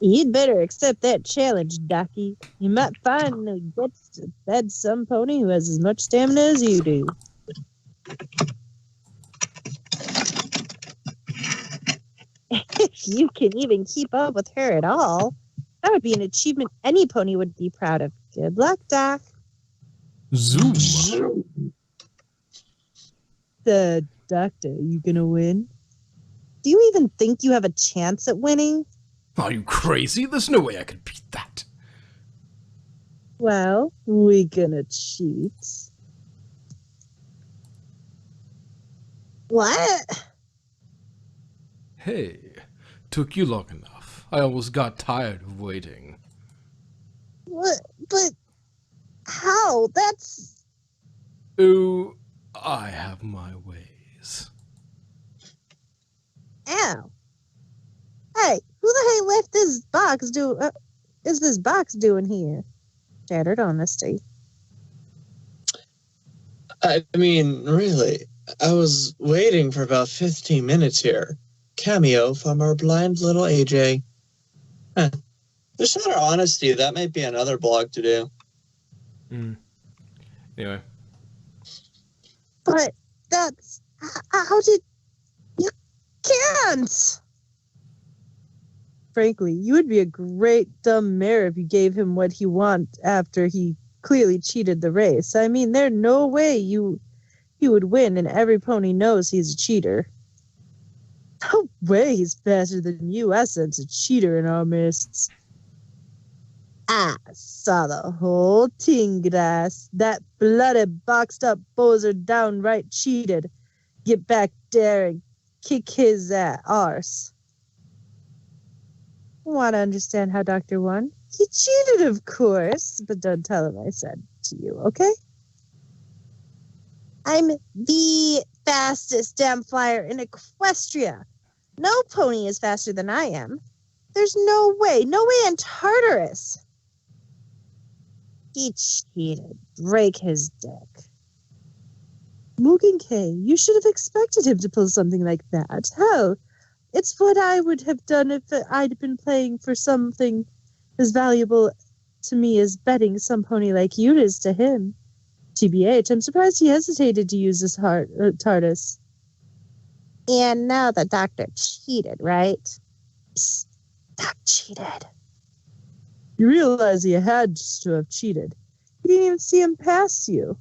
You'd better accept that challenge, Docky. You might finally get to bed some pony who has as much stamina as you do. If you can even keep up with her at all, that would be an achievement any pony would be proud of. Good luck, Doc. Zoom. The doctor, you gonna win? Do you even think you have a chance at winning? Are you crazy? There's no way I could beat that. Well, we gonna cheat. What? Hey, took you long enough. I almost got tired of waiting. What? But how? That's... Oh, I have my ways. Ow. Hey, who the hell left this box is this box doing here? Shattered honesty. I mean, really, I was waiting for about 15 minutes here. Cameo from our blind little AJ. Huh. To shatter honesty, that might be another blog to do. Anyway. But that's... How did... You can't! Frankly, you would be a great dumb mare if you gave him what he wants after he clearly cheated the race. I mean, there's no way you would win, and every pony knows he's a cheater. No way he's faster than you. I sense a cheater in our midst. I saw the whole thing, Grass. That bloody boxed up bozer downright cheated. Get back there and kick his arse. Want to understand how Doctor won? He cheated, of course, but don't tell him I said to you, okay? I'm the fastest damn flyer in Equestria. No pony is faster than I am. There's no way in Tartarus. He cheated. Break his dick. Mugen K, you should have expected him to pull something like that. Hell, it's what I would have done if I'd been playing for something as valuable to me as betting some pony like you is to him. TBH, I'm surprised he hesitated to use this TARDIS. And now the doctor cheated, right? Psst, Doc cheated. You realize he had to have cheated. You didn't even see him pass you.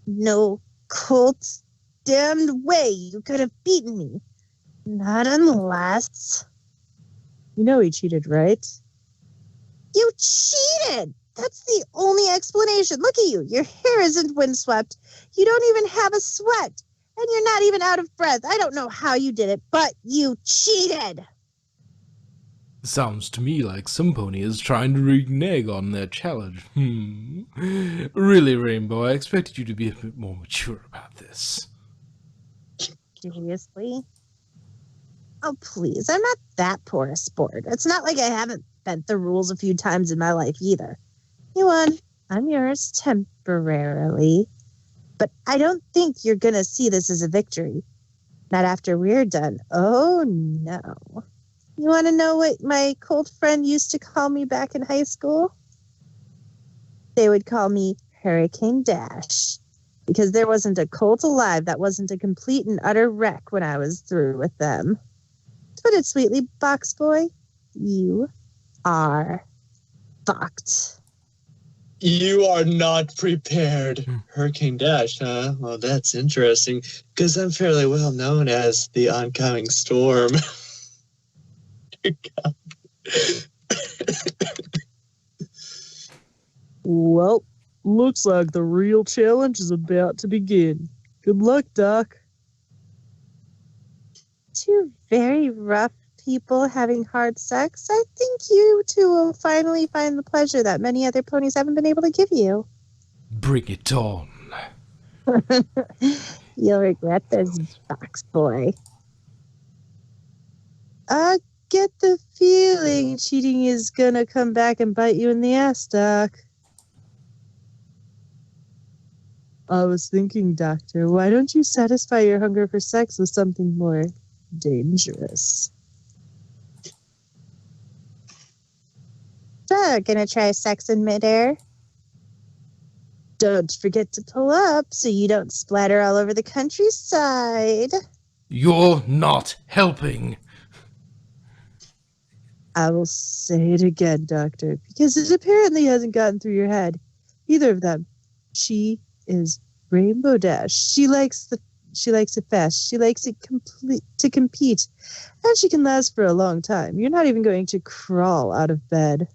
No cold damned way you could have beaten me. Not unless... You know he cheated, right? You cheated! That's the only explanation. Look at you. Your hair isn't windswept. You don't even have a sweat. And you're not even out of breath. I don't know how you did it, but you cheated! Sounds to me like some pony is trying to renege on their challenge. Really, Rainbow, I expected you to be a bit more mature about this. Seriously? Oh, please. I'm not that poor a sport. It's not like I haven't bent the rules a few times in my life either. You won. I'm yours temporarily. But I don't think you're going to see this as a victory. Not after we're done. Oh, no. You want to know what my cult friend used to call me back in high school? They would call me Hurricane Dash. Because there wasn't a colt alive that wasn't a complete and utter wreck when I was through with them. Put it sweetly, Box Boy, you are fucked. You are not prepared. Hurricane Dash, huh? Well, that's interesting, because I'm fairly well known as the oncoming storm. Well, looks like the real challenge is about to begin. Good luck, Doc. Two very rough people having hard sex. I think you two will finally find the pleasure that many other ponies haven't been able to give you. Bring it on. You'll regret this, Box Boy. I get the feeling cheating is gonna come back and bite you in the ass, Doc. I was thinking, Doctor, why don't you satisfy your hunger for sex with something more dangerous? aren't going to try sex in midair. Don't forget to pull up so you don't splatter all over the countryside. You're not helping. I will say it again, Doctor, because it apparently hasn't gotten through your head. Either of them. She is Rainbow Dash. She likes it fast. She likes it to compete. And she can last for a long time. You're not even going to crawl out of bed.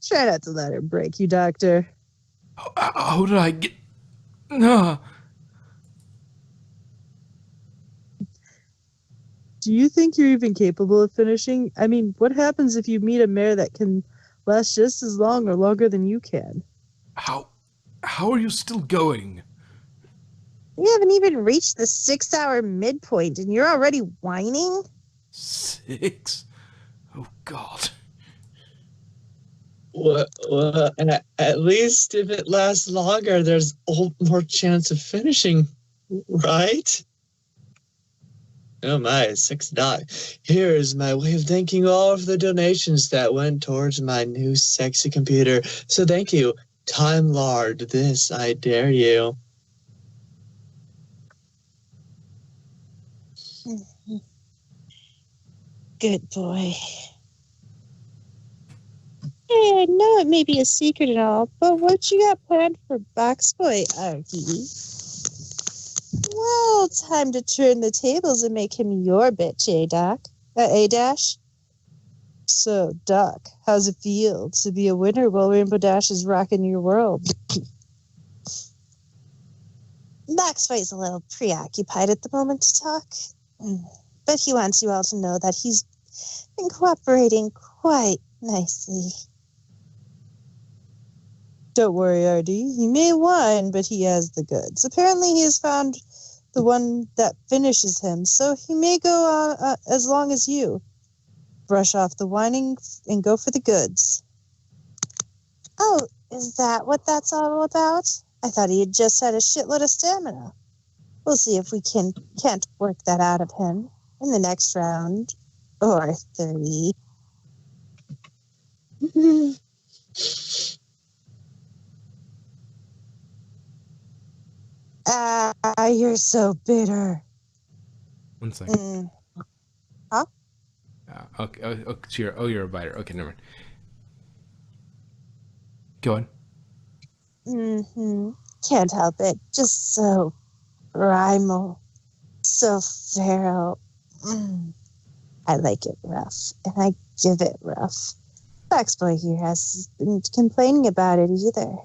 Try not to let her break you, Doctor. How did I get... No. Do you think you're even capable of finishing? I mean, what happens if you meet a mare that can last just as long or longer than you can? How are you still going? You haven't even reached the 6-hour midpoint and you're already whining? 6? Oh, God. Well, at least if it lasts longer, there's more chance of finishing, right? Oh my, $6. Here's my way of thanking all of the donations that went towards my new sexy computer. So thank you, Time Lord. This, I dare you. Good boy. Hey, I know it may be a secret and all, but what you got planned for Box Boy, Arky? Well, time to turn the tables and make him your bitch, Doc? Dash? So, Doc, how's it feel to be a winner while Rainbow Dash is rocking your world? Box Boy's a little preoccupied at the moment to talk, but he wants you all to know that he's been cooperating quite nicely. Don't worry, RD. He may whine, but he has the goods. Apparently, he has found the one that finishes him, so he may go on as long as you. Brush off the whining and go for the goods. Oh, is that what that's all about? I thought he had just had a shitload of stamina. We'll see if we can't work that out of him in the next round. Or 30. You're so bitter. 1 second. Huh? Okay, you're a biter. Okay, never mind. Go on. Can't help it. Just so primal. So feral. I like it rough, and I give it rough. Boy here hasn't been complaining about it either.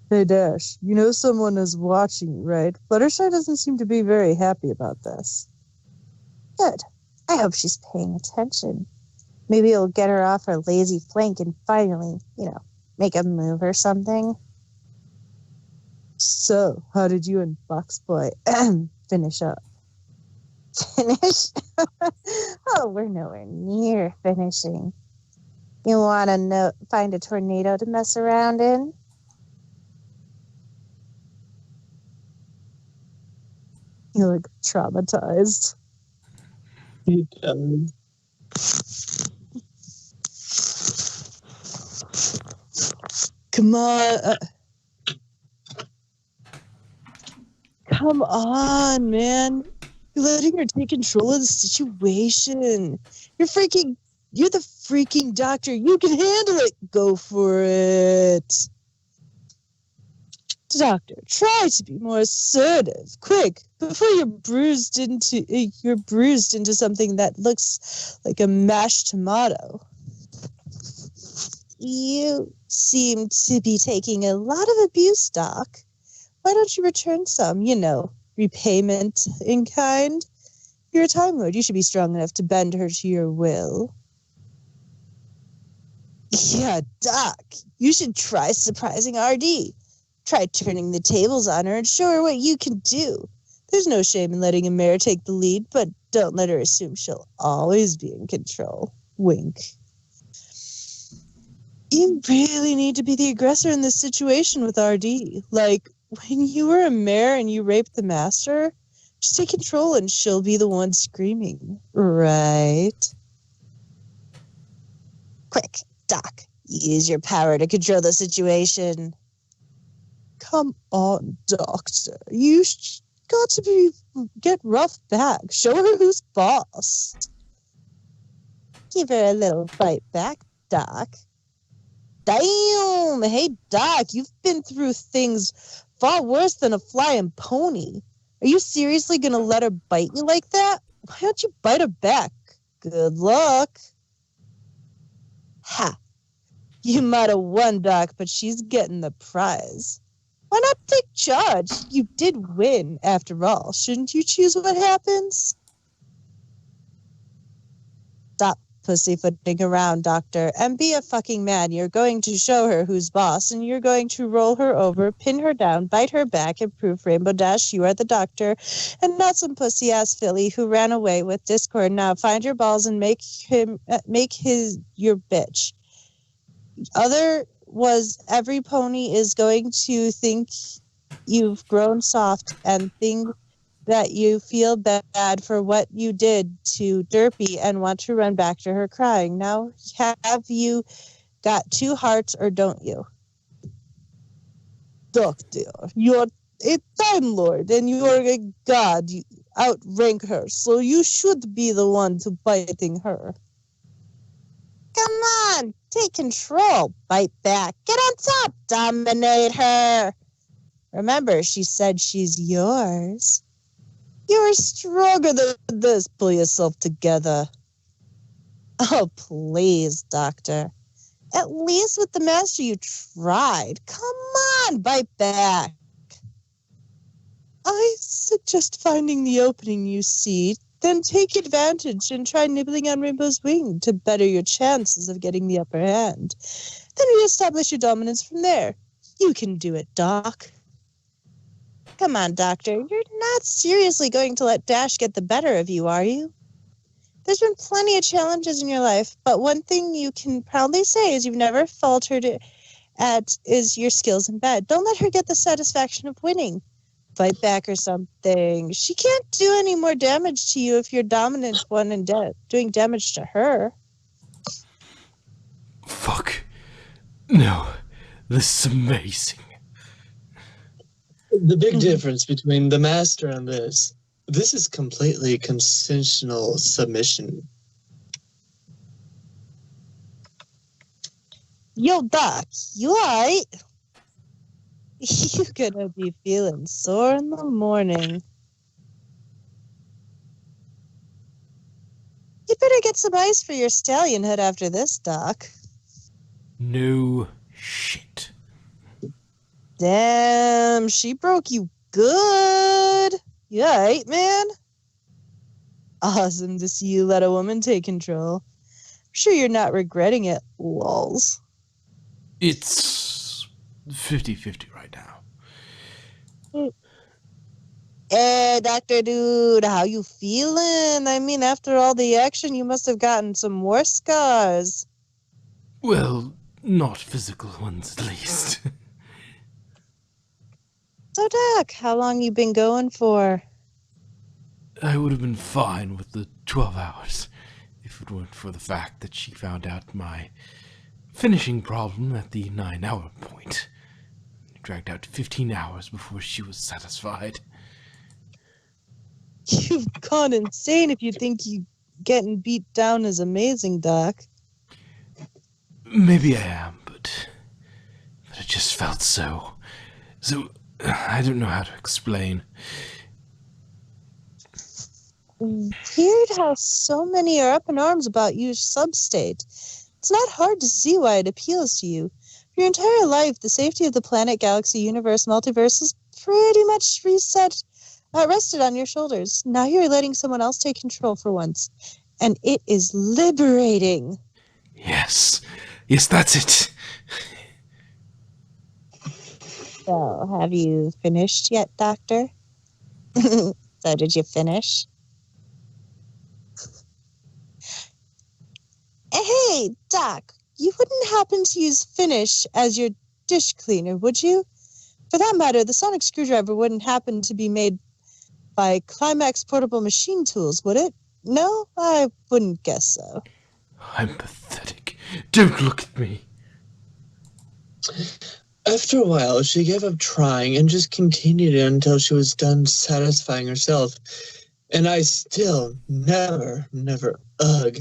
Hey, Dash, you know someone is watching, right? Fluttershy doesn't seem to be very happy about this. Good. I hope she's paying attention. Maybe it'll get her off her lazy flank and finally, make a move or something. So, how did you and Boy finish up? Finish? Oh, we're nowhere near finishing. You want to find a tornado to mess around in? You look traumatized. He does. Come on. Come on, man. You're letting her take control of the situation. You're the freaking doctor. You can handle it. Go for it. Doctor, try to be more assertive. Quick, before you're bruised into something that looks like a mashed tomato. You seem to be taking a lot of abuse, Doc. Why don't you return some, repayment in kind? You're a Time Lord. You should be strong enough to bend her to your will. Yeah, Doc, you should try surprising RD. Try turning the tables on her and show her what you can do. There's no shame in letting a mare take the lead, but don't let her assume she'll always be in control. Wink. You really need to be the aggressor in this situation with RD. Like, when you were a mare and you raped the master, just take control and she'll be the one screaming. Right? Quick, Doc, use your power to control the situation. Come on, Doctor. You got to get rough back. Show her who's boss. Give her a little bite back, Doc. Damn! Hey, Doc, you've been through things far worse than a flying pony. Are you seriously going to let her bite you like that? Why don't you bite her back? Good luck. Ha! You might have won, Doc, but she's getting the prize. Why not take charge? You did win, after all. Shouldn't you choose what happens? Stop pussyfooting around, Doctor, and be a fucking man. You're going to show her who's boss, and you're going to roll her over, pin her down, bite her back, and prove Rainbow Dash you are the Doctor, and not some pussy-ass filly who ran away with Discord. Now find your balls and make his your bitch. Other was every pony is going to think you've grown soft and think that you feel bad for what you did to Derpy and want to run back to her crying. Now, have you got two hearts or don't you? Doctor, you're a Time Lord and you're a god. You outrank her, so you should be the one to biting her. Come on, take control, bite back, get on top, dominate her. Remember, she said she's yours. You're stronger than this. Pull yourself together. Oh, please, Doctor. At least with the master you tried. Come on, bite back. I suggest finding the opening you see, then take advantage and try nibbling on Rainbow's wing to better your chances of getting the upper hand. Then reestablish your dominance from there. You can do it, Doc. Come on, Doctor. You're not seriously going to let Dash get the better of you, are you? There's been plenty of challenges in your life, but one thing you can proudly say is you've never faltered at is your skills in bed. Don't let her get the satisfaction of winning. Fight back or something. She can't do any more damage to you if you're dominant one and doing damage to her. Fuck. No. This is amazing. The big difference between the master and this is completely consensual submission. Yo, Doc, you alright? You're gonna be feeling sore in the morning. You better get some ice for your stallion head after this, Doc. No shit. Damn, she broke you good. You alright, man? Awesome to see you let a woman take control. I'm sure you're not regretting it, lols. It's 50-50 right now. Hey, Dr. Dude, how you feeling? I mean, after all the action, you must have gotten some war scars. Well, not physical ones, at least. So, Doc, how long you been going for? I would have been fine with the 12 hours if it weren't for the fact that she found out my finishing problem at the 9-hour point. It dragged out 15 hours before she was satisfied. You've gone insane if you think you getting beat down is amazing, Doc. Maybe I am, but it just felt so... I don't know how to explain. Weird how so many are up in arms about your substate. It's not hard to see why it appeals to you. For your entire life, the safety of the planet, galaxy, universe, multiverse is pretty much rested on your shoulders. Now you're letting someone else take control for once. And it is liberating. Yes, that's it. So, have you finished yet, Doctor? So, did you finish? Hey, Doc, you wouldn't happen to use Finish as your dish cleaner, would you? For that matter, the sonic screwdriver wouldn't happen to be made by Climax Portable Machine Tools, would it? No, I wouldn't guess so. I'm pathetic. Don't look at me. After a while, she gave up trying and just continued it until she was done satisfying herself. And I still never, ugh.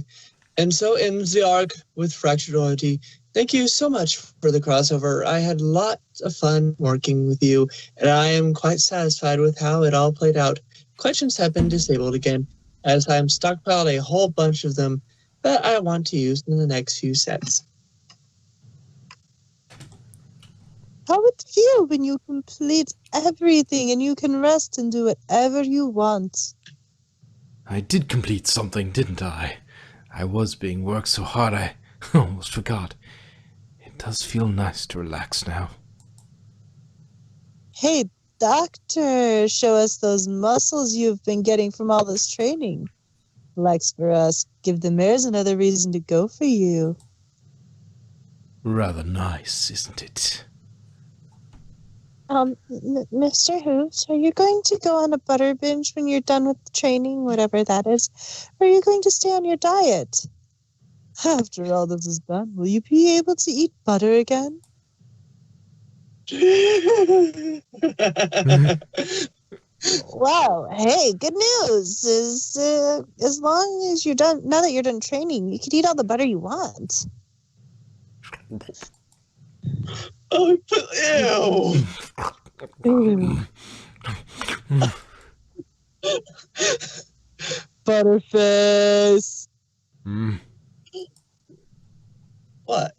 And so ends the arc with Fractured Loyalty. Thank you so much for the crossover. I had lots of fun working with you, and I am quite satisfied with how it all played out. Questions have been disabled again, as I am stockpiled a whole bunch of them that I want to use in the next few sets. How it feel when you complete everything and you can rest and do whatever you want? I did complete something, didn't I? I was being worked so hard I almost forgot. It does feel nice to relax now. Hey, doctor, show us those muscles you've been getting from all this training. Flex for us. Give the mares another reason to go for you. Rather nice, isn't it? Mr. Whooves, are you going to go on a butter binge when you're done with the training, whatever that is? Or are you going to stay on your diet? After all this is done, will you be able to eat butter again? Wow, hey, good news is as long as you're done, now that you're done training, you can eat all the butter you want. Oh, ew! Butterface! What?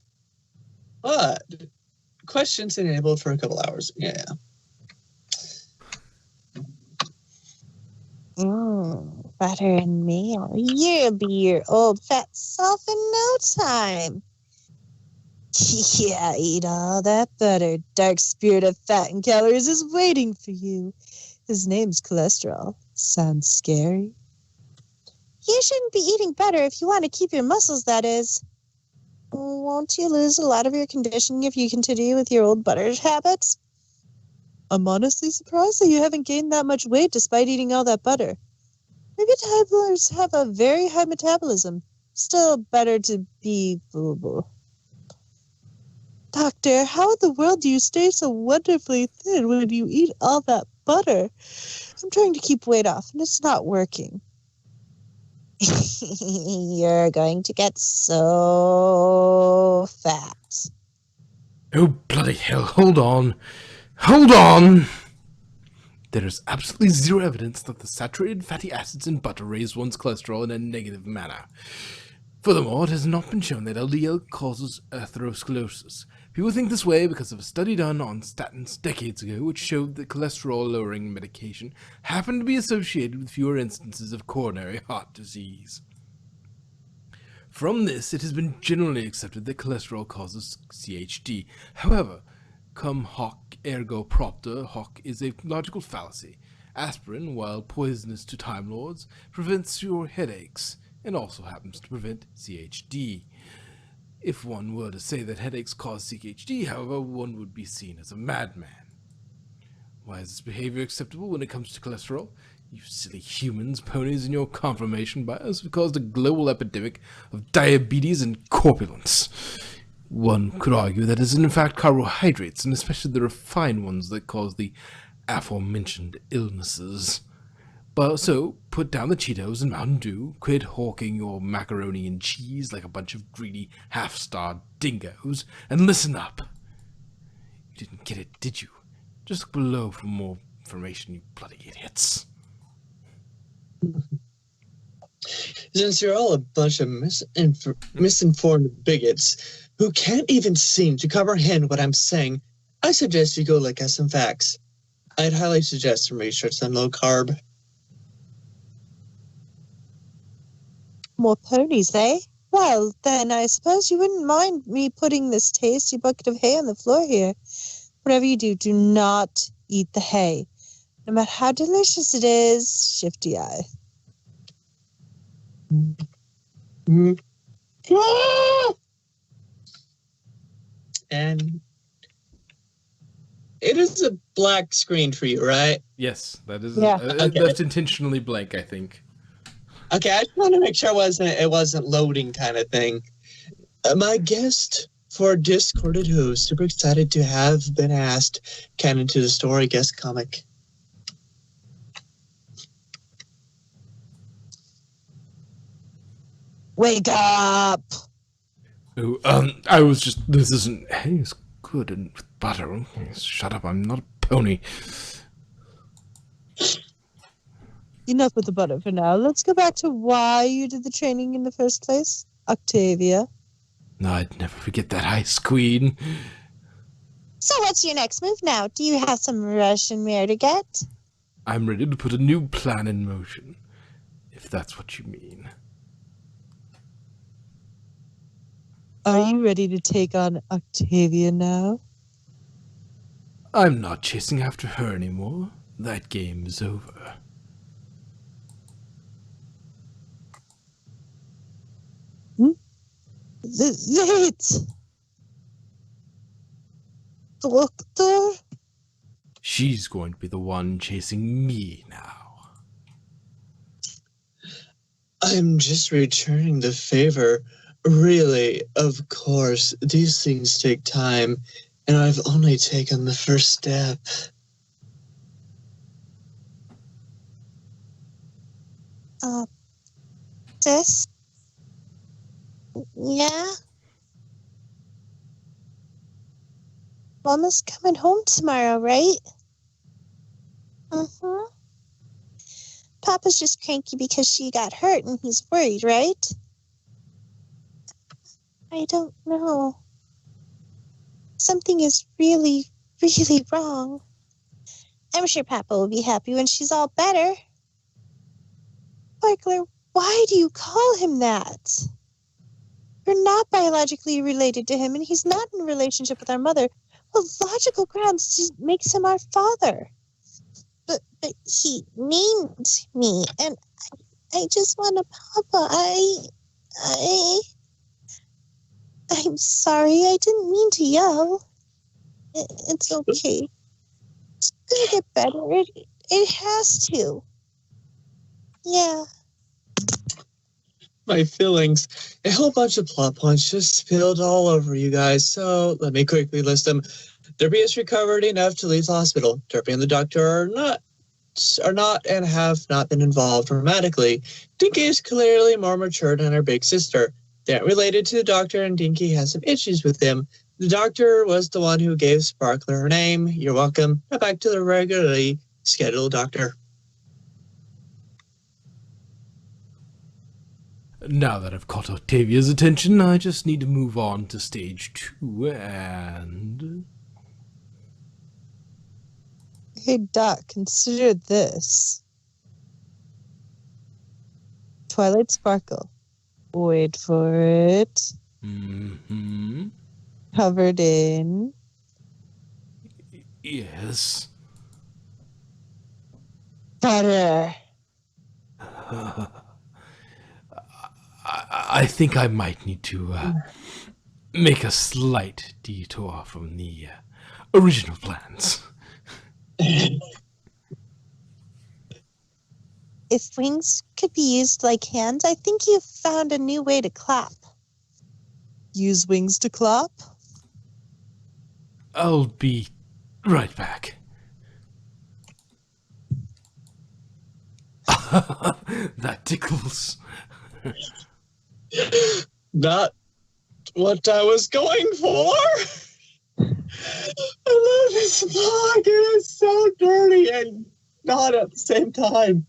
Questions enabled for a couple hours. Yeah. Butter and meal. You'll be your old fat self in no time. Yeah, eat all that butter. Dark spirit of fat and calories is waiting for you. His name's cholesterol. Sounds scary. You shouldn't be eating butter if you want to keep your muscles, that is. Won't you lose a lot of your conditioning if you continue with your old butter habits? I'm honestly surprised that you haven't gained that much weight despite eating all that butter. Maybe toddlers have a very high metabolism. Still better to be foolable. Doctor, how in the world do you stay so wonderfully thin when you eat all that butter? I'm trying to keep weight off, and it's not working. You're going to get so fat. Oh, bloody hell, hold on! Hold on! There is absolutely zero evidence that the saturated fatty acids in butter raise one's cholesterol in a negative manner. Furthermore, it has not been shown that LDL causes atherosclerosis. People think this way because of a study done on statins decades ago which showed that cholesterol-lowering medication happened to be associated with fewer instances of coronary heart disease. From this, it has been generally accepted that cholesterol causes CHD. However, cum hoc ergo propter hoc is a logical fallacy. Aspirin, while poisonous to Time Lords, prevents your headaches, and also happens to prevent CHD. If one were to say that headaches cause CHD, however, one would be seen as a madman. Why is this behavior acceptable when it comes to cholesterol? You silly humans, ponies in your confirmation bias have caused a global epidemic of diabetes and corpulence. One could argue that it is in fact carbohydrates, and especially the refined ones, that cause the aforementioned illnesses. But so, put down the Cheetos and Mountain Dew, quit hawking your macaroni and cheese like a bunch of greedy, half-starved dingoes, and listen up. You didn't get it, did you? Just look below for more information, you bloody idiots. Since you're all a bunch of misinformed bigots who can't even seem to comprehend what I'm saying, I suggest you go look at some facts. I'd highly suggest some research on low carb. More ponies, eh? Well, then I suppose you wouldn't mind me putting this tasty bucket of hay on the floor here. Whatever you do, do not eat the hay. No matter how delicious it is, shifty eye. And it is a black screen for you, right? Yes, that is Okay. left intentionally blank, I think. Okay, I just want to make sure it wasn't loading kind of thing. My guest for Discorded Who's super excited to have been asked canon to the story guest comic. Wake up! Oh, I was just. This isn't. Hey, it's good and with butter. Shut up, I'm not a pony. Enough with the butter for now. Let's go back to why you did the training in the first place. Octavia. I'd never forget that ice queen. So what's your next move now? Do you have some Russian mare to get? I'm ready to put a new plan in motion, if that's what you mean. Are you ready to take on Octavia now? I'm not chasing after her anymore. That game is over. Wait! Doctor? She's going to be the one chasing me now. I'm just returning the favor. Really, of course, these things take time, and I've only taken the first step. Sis? Yeah? Mama's coming home tomorrow, right? Mm-hmm. Papa's just cranky because she got hurt and he's worried, right? I don't know. Something is really, really wrong. I'm sure Papa will be happy when she's all better. Sparkler, why do you call him that? You're not biologically related to him, and he's not in a relationship with our mother. Well, logical grounds just makes him our father. But he named me, and I just want a Papa. I'm sorry. I didn't mean to yell. It's okay. It's gonna get better. It has to. Yeah. My feelings. A whole bunch of plot points just spilled all over you guys, so let me quickly list them. Derby is recovered enough to leave the hospital. Derby and the doctor are not and have not been involved romantically. Dinky is clearly more mature than her big sister. They aren't related to the doctor, and Dinky has some issues with him. The doctor was the one who gave Sparkler her name. You're welcome. Now back to the regularly scheduled doctor. Now that I've caught Octavia's attention, I just need to move on to stage 2 and... Hey, Doc, consider this. Twilight Sparkle. Wait for it. Mm-hmm. Covered in... Yes. butter. I think I might need to make a slight detour from the original plans. If wings could be used like hands, I think you've found a new way to clap. Use wings to clap? I'll be right back. That tickles. Not what I was going for. I love this vlog. It is so dirty and not at the same time.